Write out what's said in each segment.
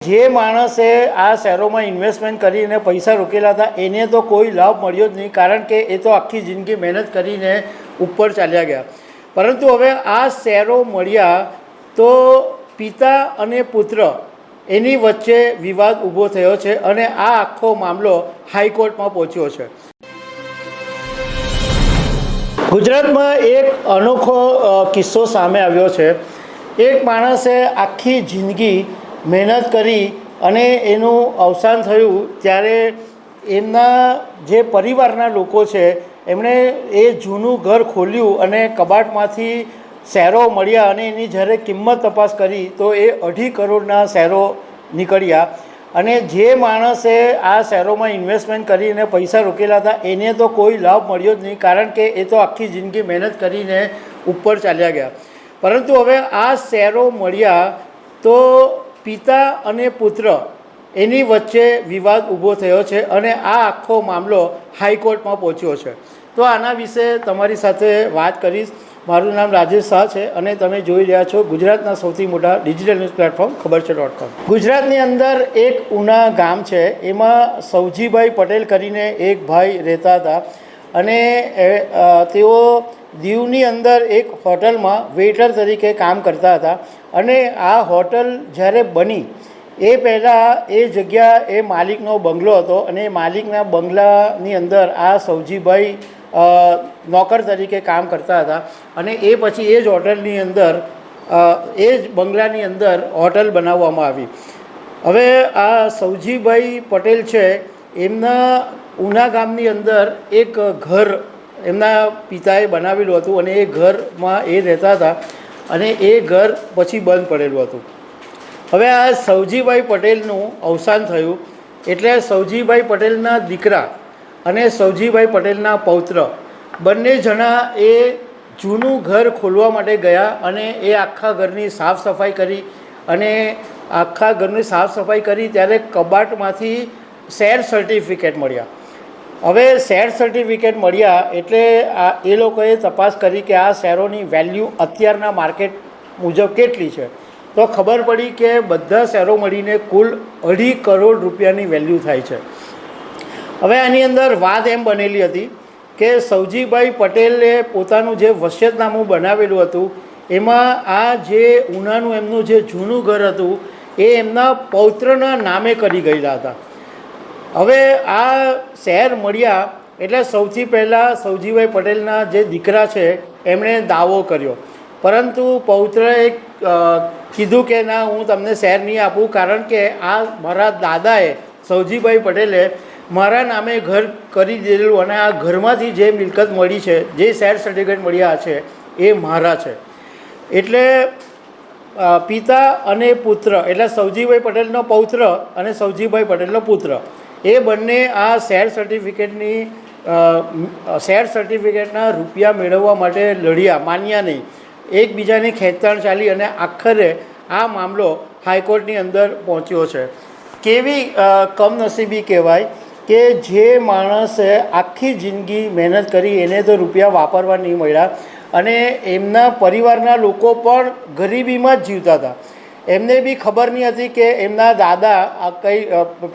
જે માણસે આ શેરોમાં ઇન્વેસ્ટમેન્ટ કરીને પૈસા રોકેલા હતા એને તો કોઈ લાભ મળ્યો જ નહીં, કારણ કે એ તો આખી જિંદગી મહેનત કરીને ઉપર ચાલ્યા ગયા. પરંતુ હવે આ શેરો મળ્યા તો પિતા અને પુત્ર એની વચ્ચે વિવાદ ઊભો થયો છે અને આ આખો મામલો હાઈકોર્ટમાં પહોંચ્યો છે. ગુજરાતમાં એક અનોખો કિસ્સો સામે આવ્યો છે. એક માણસે આખી જિંદગી મહેનત કરી અને એનું અવસાન થયું ત્યારે એમના જે પરિવારના લોકો છે એમણે એ જૂનું ઘર ખોલ્યું અને કબાટમાંથી શેરો મળ્યા અને એની જ્યારે કિંમત તપાસ કરી તો એ 2.5 કરોડના શેરો નીકળ્યા. અને જે માણસે આ શેરોમાં ઇન્વેસ્ટમેન્ટ કરીને પૈસા રોકેલા હતા એને તો કોઈ લાભ મળ્યો જ નહીં, કારણ કે એ તો આખી જિંદગી મહેનત કરીને ઉપર ચાલ્યા ગયા. પરંતુ હવે આ શેરો મળ્યા તો પિતા અને પુત્ર એની વચ્ચે વિવાદ ઊભો થયો છે અને આ આખો મામલો હાઈકોર્ટમાં પહોંચ્યો છે. તો આના વિશે તમારી સાથે વાત કરીશ. મારું નામ રાજેશ શાહ છે અને તમે જોઈ રહ્યા છો ગુજરાતના સૌથી મોટા ડિજિટલ ન્યૂઝ પ્લેટફોર્મ ખબરછે.com. ગુજરાતની અંદર એક ઉના ગામ છે, એમાં સૌજીભાઈ પટેલ કરીને એક ભાઈ રહેતા હતા અને તેઓ દીવની અંદર એક હોટલમાં વેઇટર તરીકે કામ કરતા હતા. અને આ હોટલ જ્યારે બની એ પહેલાં એ જગ્યા એ માલિકનો બંગલો હતો અને એ માલિકના બંગલાની અંદર આ સૌજીભાઈ નોકર તરીકે કામ કરતા હતા. અને એ પછી એ જ હોટલની અંદર એ જ બંગલાની અંદર હોટલ બનાવવામાં આવી. હવે આ સૌજીભાઈ પટેલ છે એમના ઉના ગામની અંદર એક ઘર એમના પિતાએ બનાવેલું હતું અને એ ઘરમાં એ રહેતા હતા અને એ ઘર પછી બંધ પડેલું હતું. હવે આ સૌજીભાઈ પટેલનું અવસાન થયું એટલે સૌજીભાઈ પટેલના દીકરા અને સૌજીભાઈ પટેલના પૌત્ર બંને જણા એ જૂનું ઘર ખોલવા માટે ગયા અને એ આખા ઘરની સાફ સફાઈ કરી અને આખા ઘરની સાફ સફાઈ કરી ત્યારે કબાટમાંથી શેર સર્ટિફિકેટ મળ્યા. હવે શેર સર્ટિફિકેટ મળ્યા એટલે એ લોકોએ તપાસ કરી કે આ શેરોની વેલ્યુ અત્યારના માર્કેટ મુજબ કેટલી છે. તો ખબર પડી કે બધા શેરો મળીને કુલ 2.5 કરોડ રૂપિયાની વેલ્યુ થાય છે. હવે આની અંદર વાત એમ બનેલી હતી કે સૌજીભાઈ પટેલે પોતાનું જે વસિયતનામું બનાવેલું હતું એમાં આ જે ઉનાનું એમનું જે જૂનું ઘર હતું એ એમના પૌત્રના નામે કરી ગયેલા હતા. હવે આ શેર મળ્યા એટલે સૌથી પહેલાં સૌજીભાઈ પટેલના જે દીકરા છે એમણે દાવો કર્યો, પરંતુ પૌત્રએ કીધું કે ના, હું તમને શેર નહીં આપું, કારણ કે આ મારા દાદાએ સૌજીભાઈ પટેલે મારા નામે ઘર કરી દીધેલું અને આ ઘરમાંથી જે મિલકત મળી છે, જે શેર સર્ટિફિકેટ મળ્યા છે એ મારા છે. એટલે પિતા અને પુત્ર એટલે સૌજીભાઈ પટેલનો પૌત્ર અને સૌજીભાઈ પટેલનો પુત્ર એ બંને આ શેર સર્ટિફિકેટના રૂપિયા મેળવવા માટે લડ્યા, માન્યા નહીં, એકબીજાની ખેંચતાણ ચાલી અને આખરે આ મામલો હાઈકોર્ટની અંદર પહોંચ્યો છે. કેવી કમનસીબી કહેવાય કે જે માણસે આખી જિંદગી મહેનત કરી એને તો રૂપિયા વાપરવા નહીં મળ્યા અને એમના પરિવારના લોકો પણ ગરીબીમાં જ જીવતા હતા. એમને બી ખબર નહીં હતી કે એમના દાદા આ કંઈ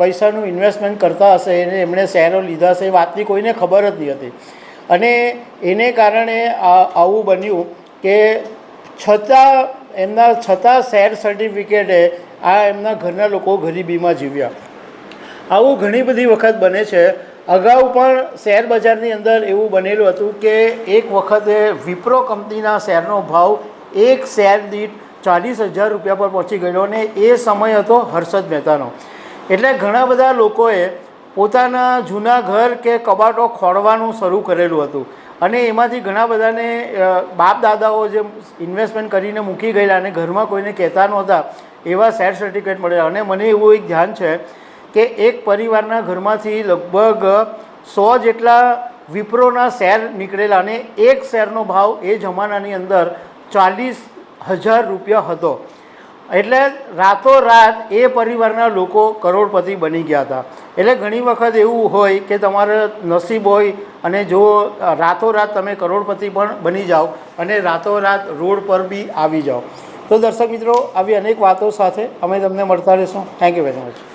પૈસાનું ઇન્વેસ્ટમેન્ટ કરતા હશે એને એમણે શેરો લીધા હશે, એ વાતની કોઈને ખબર જ નહીં હતી. અને એને કારણે આવું બન્યું કે છતાં શેર સર્ટિફિકેટે આ એમના ઘરના લોકો ગરીબીમાં જીવ્યા. આવું ઘણી બધી વખત બને છે. અગાઉ પણ શેર બજારની અંદર એવું બનેલું હતું કે એક વખતે વિપ્રો કંપનીના શેરનો ભાવ એક શેર દીઠ 40,000 રૂપિયા પર પહોંચી ગયેલો અને એ સમય હતો હર્ષદ મહેતાનો. એટલે ઘણા બધા લોકોએ પોતાના જૂના ઘર કે કબાટો ખોળવાનું શરૂ કરેલું હતું અને એમાંથી ઘણા બધાને બાપ દાદાઓ જે ઇન્વેસ્ટમેન્ટ કરીને મૂકી ગયેલા અને ઘરમાં કોઈને કહેતા નહોતા એવા શેર સર્ટિફિકેટ મળ્યા. અને મને એવું એક ધ્યાન છે કે એક પરિવારના ઘરમાંથી લગભગ 100 જેટલા વિપ્રોના શેર નીકળેલા અને એક શેરનો ભાવ એ જમાનાની અંદર 40,000 રૂપિયા હતો. એટલે રાતોરાત એ પરિવારના લોકો કરોડપતિ બની ગયા હતા. એટલે ઘણી વખત એવું હોય કે તમારે નસીબ હોય અને જો રાતોરાત તમે કરોડપતિ પણ બની જાઓ અને રાતોરાત રોડ પર બી આવી જાઓ. તો દર્શક મિત્રો આવી અનેક વાતો સાથે અમે તમને મળતા રહીશું. Thank you very much.